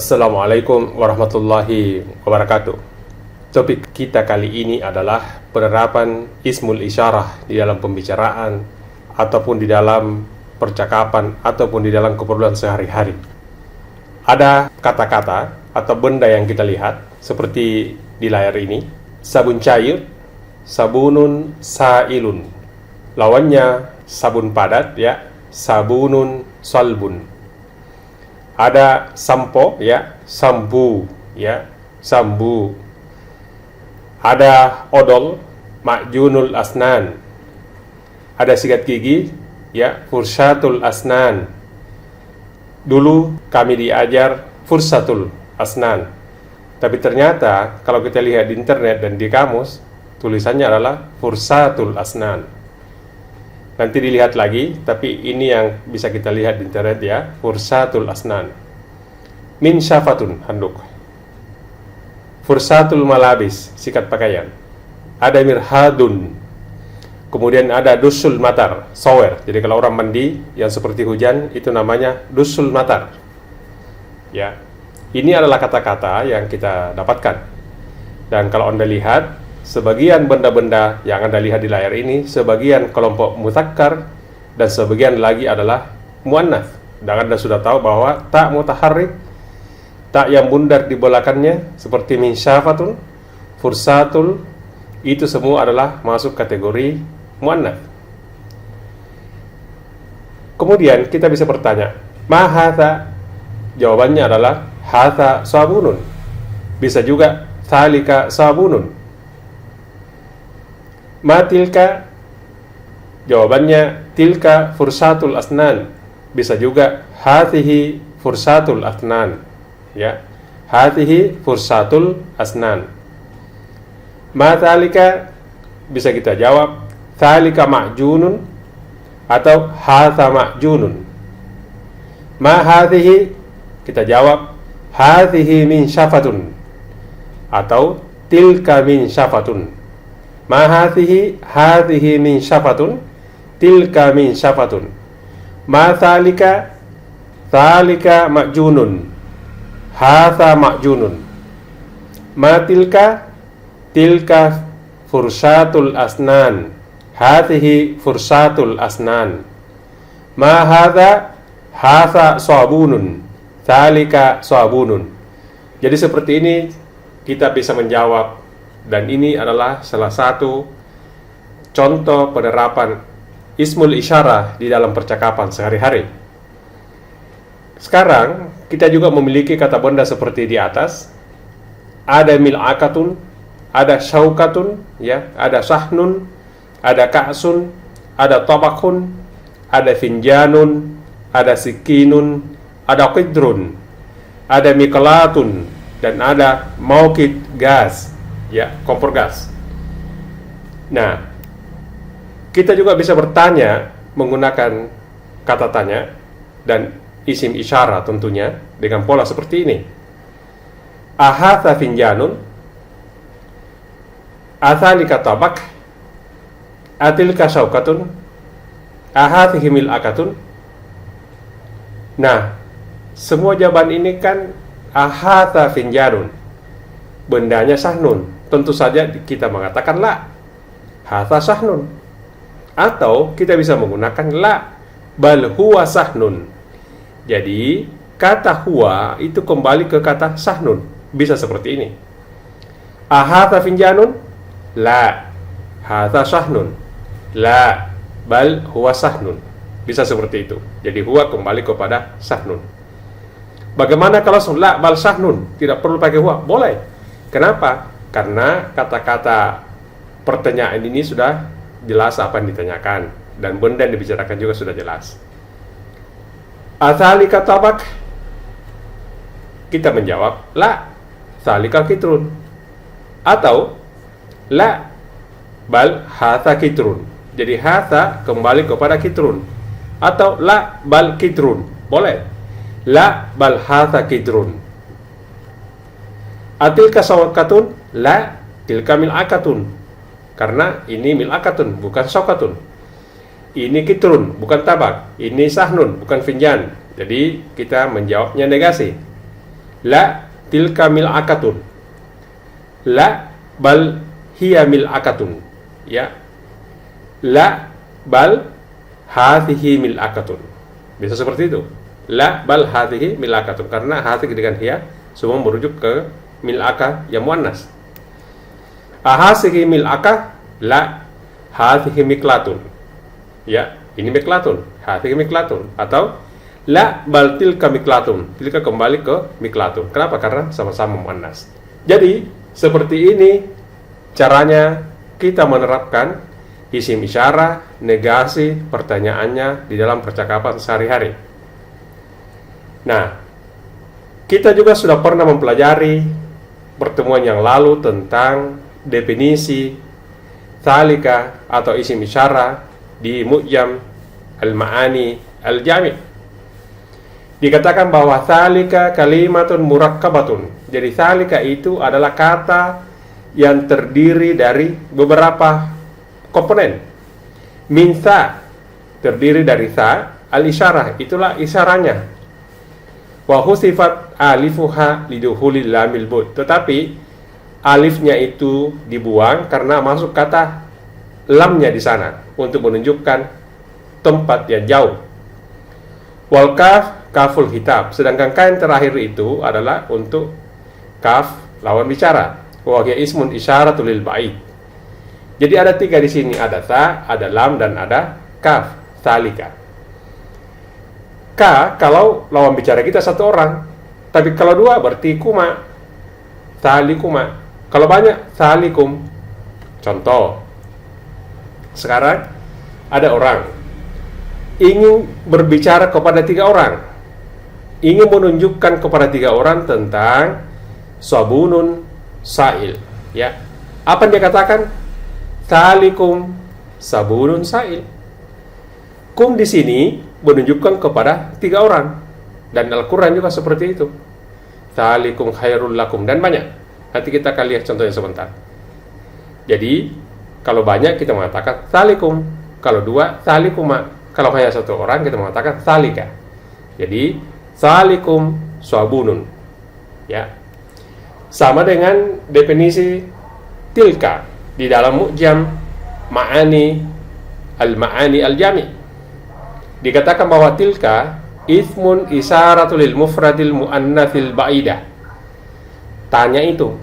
Assalamualaikum warahmatullahi wabarakatuh. Topik kita kali ini adalah penerapan ismul isyarah di dalam pembicaraan ataupun di dalam percakapan ataupun di dalam keperluan sehari-hari. Ada kata-kata atau benda yang kita lihat seperti di layar ini. Sabun cair, sabunun sailun. Lawannya sabun padat, ya, sabunun salbun. Ada sampo, ya, sambu, ya, sambu. Ada odol, ma'junul asnan. Ada sikat gigi, ya, fursatul asnan. Dulu kami diajar fursatul asnan, tapi ternyata kalau kita lihat di internet dan di kamus, tulisannya adalah fursatul asnan. Nanti dilihat lagi, tapi ini yang bisa kita lihat di internet, ya, fursatul asnan. Min syafatun, handuk. Fursatul malabis, sikat pakaian. Ada mirhadun. Kemudian ada dusul matar, shower. Jadi kalau orang mandi yang seperti hujan, itu namanya dusul matar. Ya, ini adalah kata-kata yang kita dapatkan. Dan kalau Anda lihat, sebagian benda-benda yang Anda lihat di layar ini, sebagian kelompok mudzakkar dan sebagian lagi adalah muannats. Dan Anda sudah tahu bahwa tak mutaharrik, tak yang bundar di belakangnya seperti min syafatun, fursatul, itu semua adalah masuk kategori muannats. Kemudian kita bisa bertanya, ma hadza? Jawabannya adalah hadza sabunun. Bisa juga thalika sabunun. Ma tilka? Jawabannya tilka fursatul asnan. Bisa juga hadhihi fursatul asnan. Ya, hadhihi fursatul asnan. Ma thalika? Bisa kita jawab thalika ma'junun atau hadza ma'junun. Ma hadhihi? Kita jawab hadhihi min syafatun atau tilka min syafatun. Ma hadhihi? Hadhihi min syafatun, tilka min syafatun. Ma thalika? Thalika ma'junun, hadza ma'junun. Ma tilka? Tilka fursatul asnan, hadhihi fursatul asnan. Ma hadza? Hadza sabunun, thalika sabunun. Jadi seperti ini kita bisa menjawab, dan ini adalah salah satu contoh penerapan ismul isyarah di dalam percakapan sehari-hari. Sekarang kita juga memiliki kata benda seperti di atas. Ada mil'akatun, ada syaukatun, ya, ada sahnun, ada ka'sun, ada tabakun, ada finjanun, ada sikinun, ada qidrun, ada miklatun, dan ada mauqid gas, ya, kompor gas. Nah, kita juga bisa bertanya menggunakan kata tanya dan isim isyarah tentunya dengan pola seperti ini. Ahatha finjanun, athalika tabak, atilka syaukatun, ahathihi mil'akatun. Nah, semua jawaban ini kan ahatha finjanun, bendanya sahnun. Tentu saja kita mengatakan la, hatha sahnun. Atau kita bisa menggunakan la, bal huwa sahnun. Jadi kata huwa itu kembali ke kata sahnun. Bisa seperti ini. Ahatha finjanun? La. Hatha sahnun? La. Bal huwa sahnun. Bisa seperti itu. Jadi huwa kembali kepada sahnun. Bagaimana kalau la bal sahnun? Tidak perlu pakai huwa? Boleh. Kenapa? Karena kata-kata pertanyaan ini sudah jelas apa yang ditanyakan, dan benda yang dibicarakan juga sudah jelas. Athalika tabak? Kita menjawab la, thalika kitrun. Atau la, bal hatha kitrun. Jadi hatha kembali kepada kitrun. Atau la, bal kitrun. Boleh. La, bal hatha kitrun. Atilka sawakatun? La, tilka mil'akatun. Karena ini mil'akatun, bukan sawakatun. Ini kitrun, bukan tabak. Ini sahnun, bukan finjan. Jadi kita menjawabnya negasi. La tilka mil'akatun. La bal hiya mil'akatun. Ya. La bal hadhihi mil'akatun. Bisa seperti itu. La bal hadhihi mil'akatun. Karena hadhihi dengan hiya semua merujuk ke mil'aka yang muannas. Ahasihi mil'aka. La hadhihi miklatun. Ya, ini miklatun. Hadhihi miklatun. Atau la bal tilka miklatun. Tilka kembali ke miklatun. Kenapa? Karena sama-sama muannas. Jadi, seperti ini caranya kita menerapkan isim isyarah, negasi, pertanyaannya di dalam percakapan sehari-hari. Nah, kita juga sudah pernah mempelajari pertemuan yang lalu tentang definisi thalika atau isim isyarah di Mu'jam al-Ma'ani al-Jami'. Dikatakan bahwa thalika kalimatun murakkabatun. Jadi thalika itu adalah kata yang terdiri dari beberapa komponen. Min tha, terdiri dari tha, al-isyarah, itulah isyarahnya. Wa husifat alifuha liduhulil lamil bud. Tetapi alifnya itu dibuang karena masuk kata lamnya di sana untuk menunjukkan tempat yang jauh. Wal kaf kaful hitab, sedangkan kain terakhir itu adalah untuk kaf lawan bicara. Wa hiya ismun isyaratul lil ba'id. Jadi ada 3 di sini, ada ta, ada lam dan ada kaf, thalika. Ka kalau lawan bicara kita 1 orang, tapi kalau 2 berarti kuma, thalikuma. Kalau banyak thalikum. Contoh, sekarang ada orang ingin berbicara kepada 3 orang, ingin menunjukkan kepada 3 orang tentang sabunun sa'il. Ya, apa yang dia katakan? Thalikum sabunun sa'il. Kum di sini menunjukkan kepada 3 orang, dan Al-Quran juga seperti itu. Thalikum khairul lakum, dan banyak. Nanti kita akan lihat contohnya sebentar. Jadi kalau banyak kita mengatakan thalikum, kalau 2 thalikuma, kalau hanya 1 orang kita mengatakan thalika. Jadi thalikum sabunun. Ya. Sama dengan definisi tilka di dalam Mu'jam Ma'ani al-Ma'ani al-Jami'. Dikatakan bahwa tilka ismun isyaratul lil mufradil muannatsil ba'idah. Tanya itu,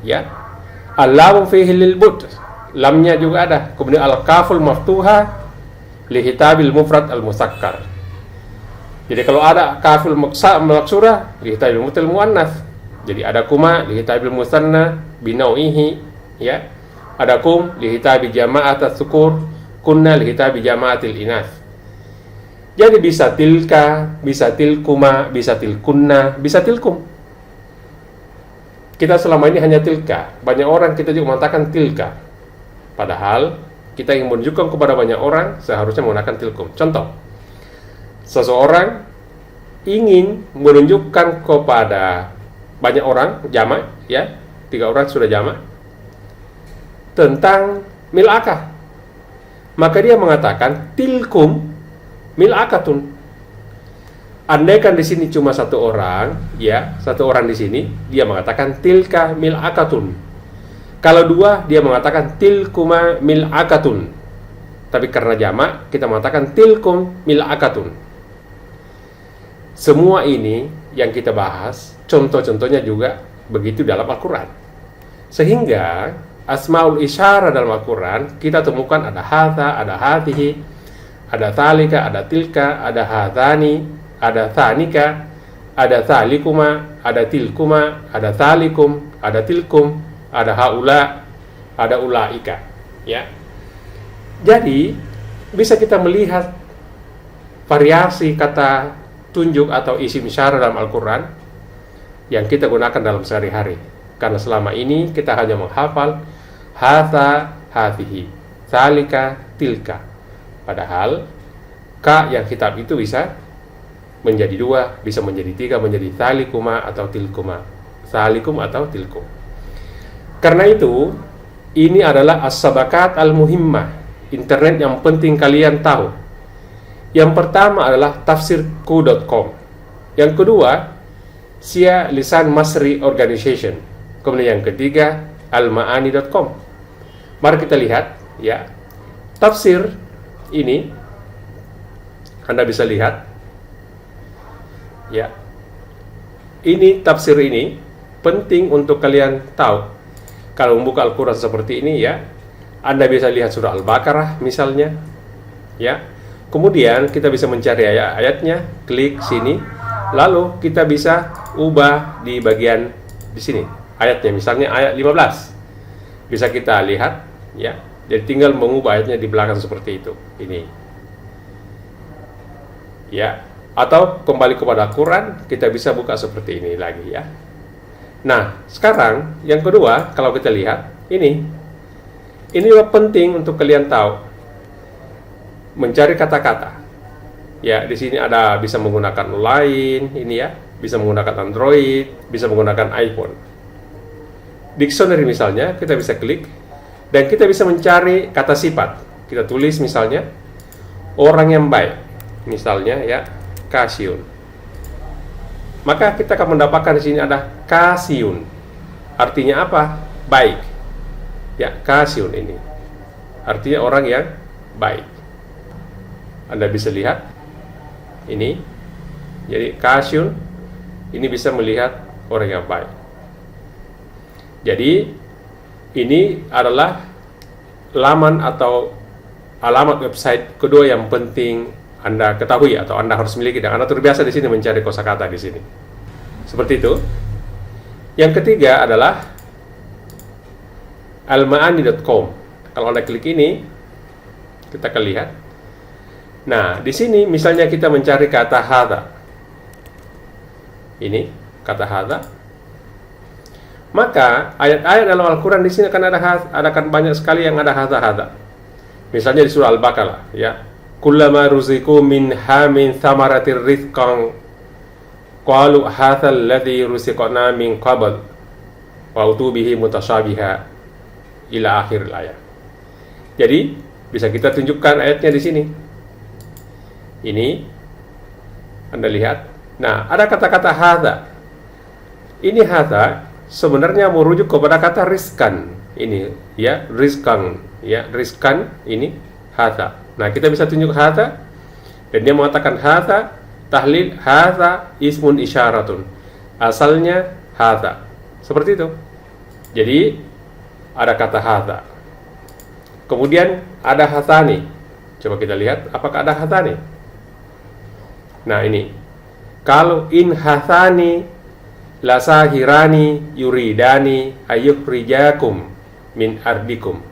ya. Al-lam fihi lil bud. Lamnya juga ada. Kemudian al-kaful maftuha li hitabil mufrad al-musakkar. Jadi kalau ada kaful maksura li hitabil mutal muannats. Jadi ada kuma li hitabil musanna binau'ihi, ya. Ada kum li hitabi jama'at as-sukur, kunna li hitabi jama'atil inas. Jadi bisa tilka, bisa tilkuma, bisa tilkunna, bisa tilkum. Kita selama ini hanya tilka. Banyak orang kita juga mengatakan tilka. Padahal kita ingin menunjukkan kepada banyak orang seharusnya menggunakan tilkum. Contoh, seseorang ingin menunjukkan kepada banyak orang, jamak, ya, 3 orang sudah jamak, tentang mil'akah. Maka dia mengatakan tilkum mil'akatun. Andaikan di sini cuma 1 orang, ya, 1 orang di sini, dia mengatakan tilka mil'akatun. Kalau 2, dia mengatakan tilkuma mil'akatun. Tapi karena jamak, kita mengatakan tilkum mil'akatun. Semua ini yang kita bahas, contoh-contohnya juga begitu dalam Al-Quran. Sehingga asmaul isyarah dalam Al-Quran kita temukan ada hadza, ada hadhihi, ada thalika, ada tilka, ada hadzani, ada thanika, ada thalikuma, ada tilkuma, ada thalikum, ada tilkum, ada haula, ada ulaika, ya. Jadi bisa kita melihat variasi kata tunjuk atau isim isyarah dalam Al-Quran yang kita gunakan dalam sehari-hari. Karena selama ini kita hanya menghafal hadza, hadhihi, thalika, tilka. Padahal ka yang kitab itu bisa menjadi 2, bisa menjadi 3, menjadi thalikuma atau tilkuma, thalikum atau tilkum. Karena itu, ini adalah as-sabakat al-muhimmah, internet yang penting kalian tahu. Yang pertama adalah tafsirku.com. Yang kedua, Sia Lisan Masri Organization. Kemudian yang ketiga, almaani.com. Mari kita lihat ya. Tafsir ini Anda bisa lihat ya. Ini tafsir ini penting untuk kalian tahu. Kalau membuka Al-Qur'an seperti ini ya, Anda bisa lihat surah Al-Baqarah misalnya ya. Kemudian kita bisa mencari ayat-ayatnya, klik sini, lalu kita bisa ubah di bagian di sini ayatnya, misalnya ayat 15. Bisa kita lihat ya. Jadi tinggal mengubah ayatnya di belakang seperti itu. Ini. Ya, atau kembali kepada Al-Qur'an, kita bisa buka seperti ini lagi ya. Nah, sekarang yang kedua, kalau kita lihat ini juga penting untuk kalian tahu. Mencari kata-kata. Ya, di sini ada bisa menggunakan Line, ini ya, bisa menggunakan Android, bisa menggunakan iPhone. Dictionary misalnya, kita bisa klik dan kita bisa mencari kata sifat. Kita tulis misalnya orang yang baik. Misalnya ya, Kasiun. Maka kita akan mendapatkan di sini ada Kasiun. Artinya apa? Baik. Ya, Kasiun ini. Artinya orang yang baik. Anda bisa lihat ini. Jadi Kasiun ini bisa melihat orang yang baik. Jadi ini adalah laman atau alamat website kedua yang penting Anda ketahui atau Anda harus miliki, dan Anda terbiasa di sini mencari kosakata di sini. Seperti itu. Yang ketiga adalah almaani.com. Kalau Anda klik ini, kita akan lihat. Nah, di sini misalnya kita mencari kata hadza. Ini kata hadza. Maka ayat-ayat dalam Al-Qur'an di sini akan akan banyak sekali yang ada hadza. Misalnya di surah Al-Baqarah ya. Kullama ruziqu minha min thamaratir rizqan qalu hadza alladhi ruziqna min qabl wa utubihi mutasyabiha ila akhir ayat. Jadi bisa kita tunjukkan ayatnya di sini. Ini Anda lihat. Nah, ada kata-kata hadza. Ini hadza sebenarnya merujuk kepada kata rizkan. Ini ya, rizkan ya, rizkan ini hadza. Nah, kita bisa tunjuk hadza dan dia mengatakan hadza tahlil hadza ismun isyaratun. Asalnya hadza. Seperti itu. Jadi ada kata hadza. Kemudian ada hatsani. Coba kita lihat apakah ada hatsani. Nah, ini. Kalau in hatsani lasahirani yuridani ayyukhrijakum min ardikum.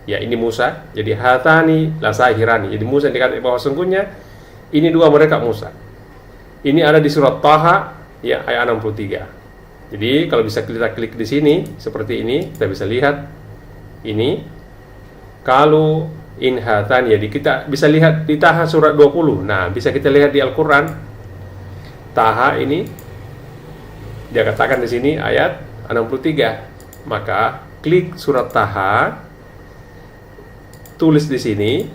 Ya, ini Musa. Jadi hatsani lasahirani. Jadi Musa dikatakan bahwa sungguhnya ini dua mereka Musa. Ini ada di surat Taha ya, ayat 63. Jadi kalau bisa kita klik di sini seperti ini, kita bisa lihat ini. Kalau in hatsani, jadi kita bisa lihat di Taha surat 20. Nah, bisa kita lihat di Al-Qur'an Taha ini dia katakan di sini ayat 63. Maka klik surat Taha, tulis di sini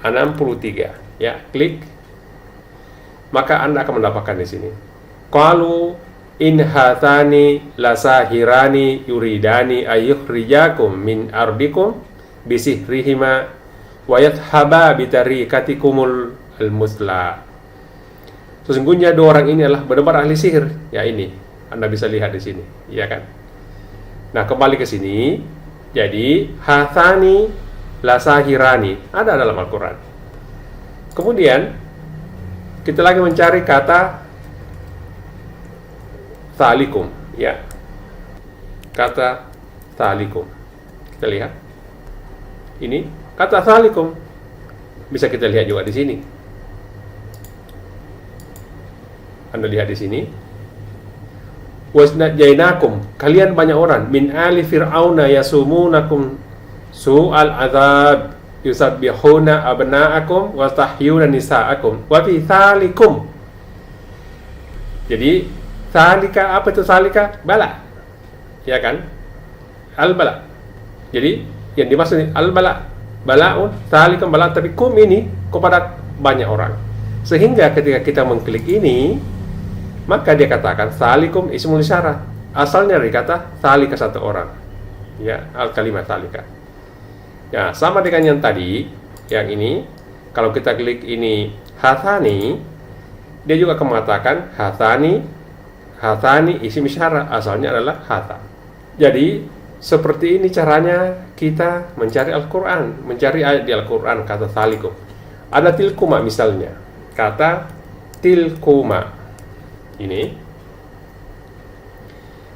63 ya, klik, maka Anda akan mendapatkan di sini qalu in hatsani lasahirani yuridani ayyukhrijakum min ardikum bisihrihima wa yathhaba bitarikatikumul almusla. Sesungguhnya dua orang ini adalah benar-benar ahli sihir. Ya, ini Anda bisa lihat di sini, ya kan? Nah, kembali ke sini. Jadi hatsani lasahirani ada dalam Al-Qur'an. Kemudian kita lagi mencari kata thalikum, ya. Kata thalikum. Kita lihat. Ini kata thalikum. Bisa kita lihat juga di sini. Anda lihat di sini. Wasnajainakum, kalian banyak orang min ali fir'auna yasumunakum su'al azab yusabbihuna abna'akum wa tahyuna nisa'akum wa fi thalikum. Jadi thalika, apa itu thalika? Bala. Ya kan? Al-bala. Jadi yang dimaksud al-bala, bala'un, thalikum bala, tapi kum ini kepada banyak orang. Sehingga ketika kita mengklik ini, maka dia katakan thalikum ismul isyarah. Asalnya dari kata thalika, satu orang. Ya, al-kalimat thalika. Ya, sama dengan yang tadi, yang ini. Kalau kita klik ini hathani, dia juga akan mengatakan hathani isim isyarah. Asalnya adalah hatha. Jadi seperti ini caranya kita mencari Al-Quran, mencari ayat di Al-Quran, kata thalikum. Ada tilkuma misalnya, kata tilkuma ini,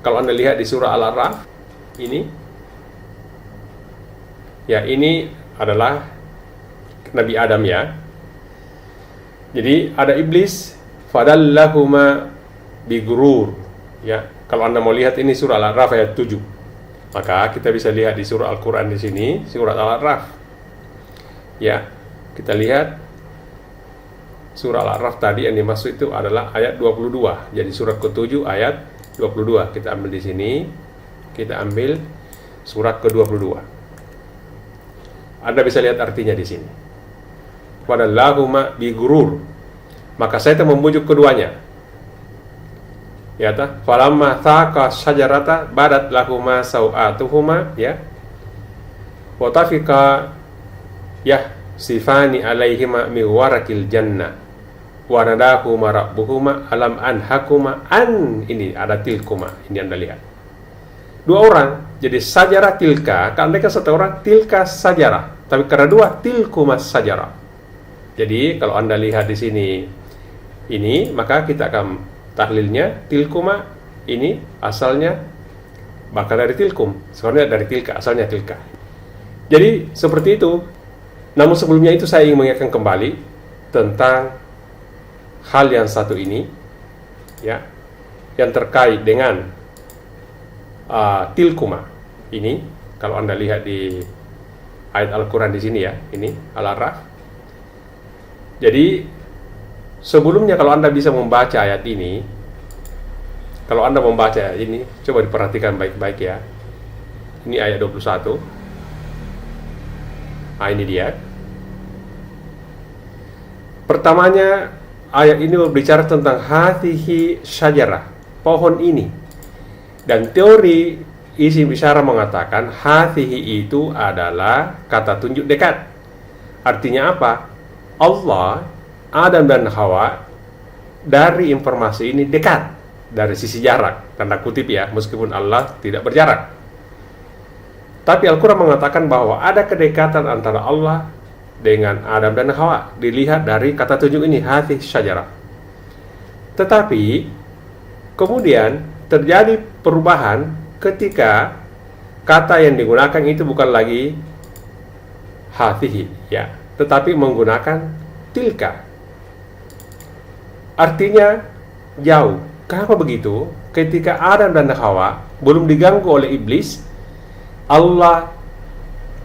kalau Anda lihat di surah Al-A'raf ini, ya ini adalah Nabi Adam ya. Jadi ada iblis, fadallahuma bigurur ya. Kalau Anda mau lihat ini surah Al-A'raf ayat 7. Maka kita bisa lihat di surah Al-Quran di sini, surah Al-A'raf. Ya, kita lihat surah Al-A'raf tadi yang dimaksud itu adalah ayat 22. Jadi surah ke-7 ayat 22. Kita ambil di sini, kita ambil surat ke-22. Anda bisa lihat artinya di sini. Wadallahuma bigurur. Maka saya membujuk keduanya. Ya ta, falamma taqa syajarata badat lahuma sau'atuhuma ya. Wa tafika ya sifani alaihima min warakil jannah. Wa nadahuma rabbuhuma alam anhakuma an, ini ada tilkuma. Ini Anda lihat. Dua orang, jadi sajarah tilka, kan mereka satu orang tilka sajarah, tapi karena dua tilkuma sajarah. Jadi kalau Anda lihat di sini ini, maka kita akan tahlilnya tilkuma ini asalnya bakal dari tilkum, sebenarnya dari tilka, asalnya tilka. Jadi seperti itu. Namun sebelumnya itu saya ingin mengingatkan kembali tentang hal yang satu ini ya, yang terkait dengan tilkuma ini. Kalau Anda lihat di ayat Al-Quran di sini ya, ini Al-A'raf. Jadi sebelumnya kalau Anda bisa membaca ayat ini, kalau Anda membaca ayat ini, coba diperhatikan baik-baik ya. Ini ayat 21. Nah, ini dia. Pertamanya ayat ini berbicara tentang hatihi syajarah, pohon ini. Dan teori isim isyarah mengatakan hatihi itu adalah kata tunjuk dekat. Artinya apa? Allah, Adam dan Hawa dari informasi ini dekat dari sisi jarak, tanda kutip ya, meskipun Allah tidak berjarak. Tapi Al-Quran mengatakan bahwa ada kedekatan antara Allah dengan Adam dan Hawa, dilihat dari kata tunjuk ini, hati syajarah. Tetapi kemudian terjadi perubahan ketika kata yang digunakan itu bukan lagi hatihi ya, tetapi menggunakan tilka. Artinya jauh. Kenapa begitu? Ketika Adam dan Hawa belum diganggu oleh iblis, Allah,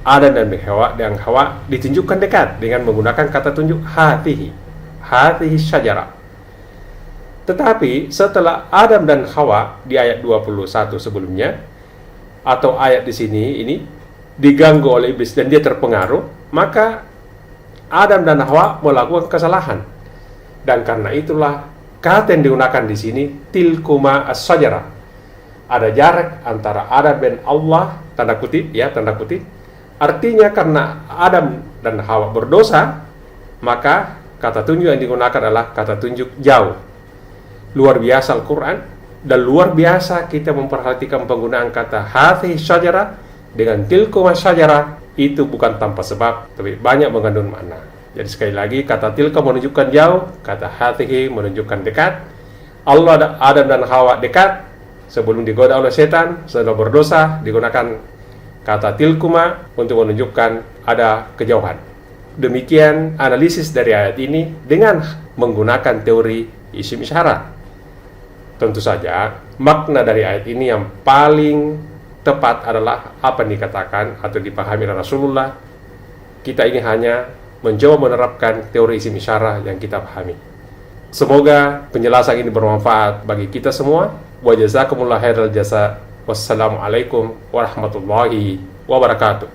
Adam dan Hawa ditunjukkan dekat dengan menggunakan kata tunjuk hatihi syajarah. Tetapi setelah Adam dan Hawa di ayat 21 sebelumnya, atau ayat di sini ini diganggu oleh iblis dan dia terpengaruh, maka Adam dan Hawa melakukan kesalahan. Dan karena itulah kata yang digunakan di sini tilkuma as-syajarah. Ada jarak antara Adam dan Allah, tanda kutip ya, tanda kutip. Artinya karena Adam dan Hawa berdosa, maka kata tunjuk yang digunakan adalah kata tunjuk jauh. Luar biasa Al-Quran, dan luar biasa kita memperhatikan penggunaan kata hadhihi syajarah dengan tilkuma syajarah. Itu bukan tanpa sebab, tapi banyak mengandung makna. Jadi sekali lagi, kata tilka menunjukkan jauh, kata hatihi menunjukkan dekat. Allah, Adam dan Hawa dekat sebelum digoda oleh setan, setelah berdosa digunakan kata tilkuma untuk menunjukkan ada kejauhan. Demikian analisis dari ayat ini dengan menggunakan teori isim isyarah. Tentu saja makna dari ayat ini yang paling tepat adalah apa yang dikatakan atau dipahami oleh Rasulullah. Kita ini hanya mencoba menerapkan teori isim isyarah yang kita pahami. Semoga penjelasan ini bermanfaat bagi kita semua. Wa jazakumullahu khairal jazaa. Wassalamualaikum warahmatullahi wabarakatuh.